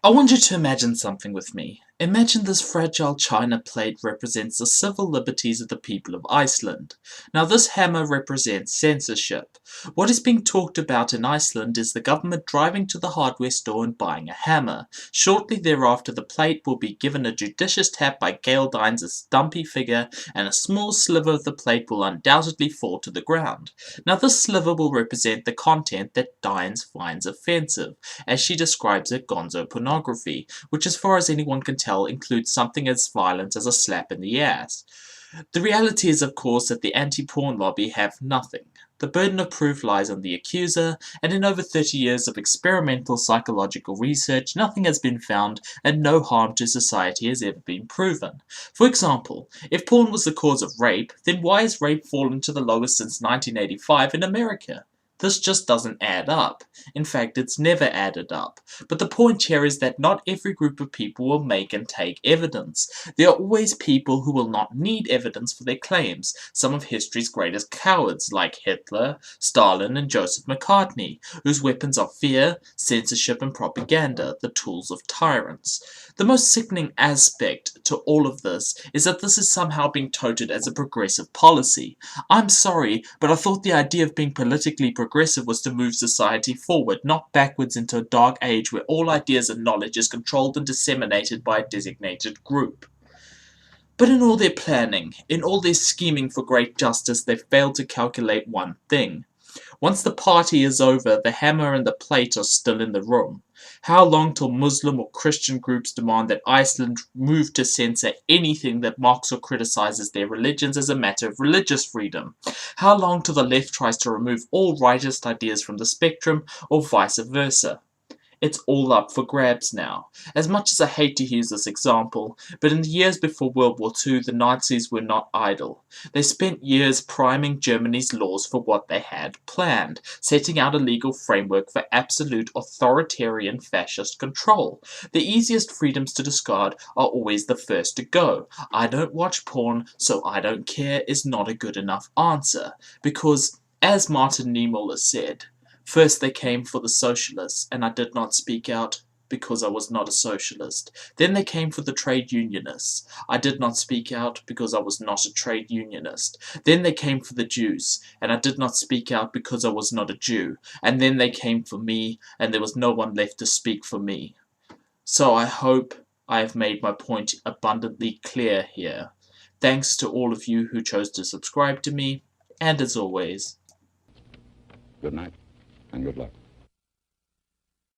I want you to imagine something with me. Imagine this fragile china plate represents the civil liberties of the people of Iceland. Now this hammer represents censorship. What is being talked about in Iceland is the government driving to the hardware store and buying a hammer. Shortly thereafter the plate will be given a judicious tap by Galedine's stumpy figure, and a small sliver of the plate will undoubtedly fall to the ground. Now this sliver will represent the content that Dines finds offensive, as she describes it, gonzo pornography, which as far as anyone can tell includes something as violent as a slap in the ass. The reality is, of course, that the anti-porn lobby have nothing. The burden of proof lies on the accuser, and in over 30 years of experimental psychological research, nothing has been found and no harm to society has ever been proven. For example, if porn was the cause of rape, then why has rape fallen to the lowest since 1985 in America? This just doesn't add up. In fact, it's never added up. But the point here is that not every group of people will make and take evidence. There are always people who will not need evidence for their claims, some of history's greatest cowards like Hitler, Stalin and Joseph McCartney, whose weapons are fear, censorship and propaganda, the tools of tyrants. The most sickening aspect to all of this is that this is somehow being touted as a progressive policy. I'm sorry, but I thought the idea of being politically progressive was to move society forward, not backwards into a dark age where all ideas and knowledge is controlled and disseminated by a designated group. But in all their planning, in all their scheming for great justice, they failed to calculate one thing. Once the party is over, the hammer and the plate are still in the room. How long till Muslim or Christian groups demand that Iceland move to censor anything that mocks or criticizes their religions as a matter of religious freedom? How long till the left tries to remove all rightist ideas from the spectrum, or vice versa? It's all up for grabs now. As much as I hate to use this example, but in the years before World War II, the Nazis were not idle. They spent years priming Germany's laws for what they had planned, setting out a legal framework for absolute authoritarian fascist control. The easiest freedoms to discard are always the first to go. I don't watch porn, so I don't care is not a good enough answer, because, as Martin Niemöller said, first they came for the socialists, and I did not speak out because I was not a socialist. Then they came for the trade unionists. I did not speak out because I was not a trade unionist. Then they came for the Jews, and I did not speak out because I was not a Jew. And then they came for me, and there was no one left to speak for me. So I hope I have made my point abundantly clear here. Thanks to all of you who chose to subscribe to me, and as always, Good night, and good luck.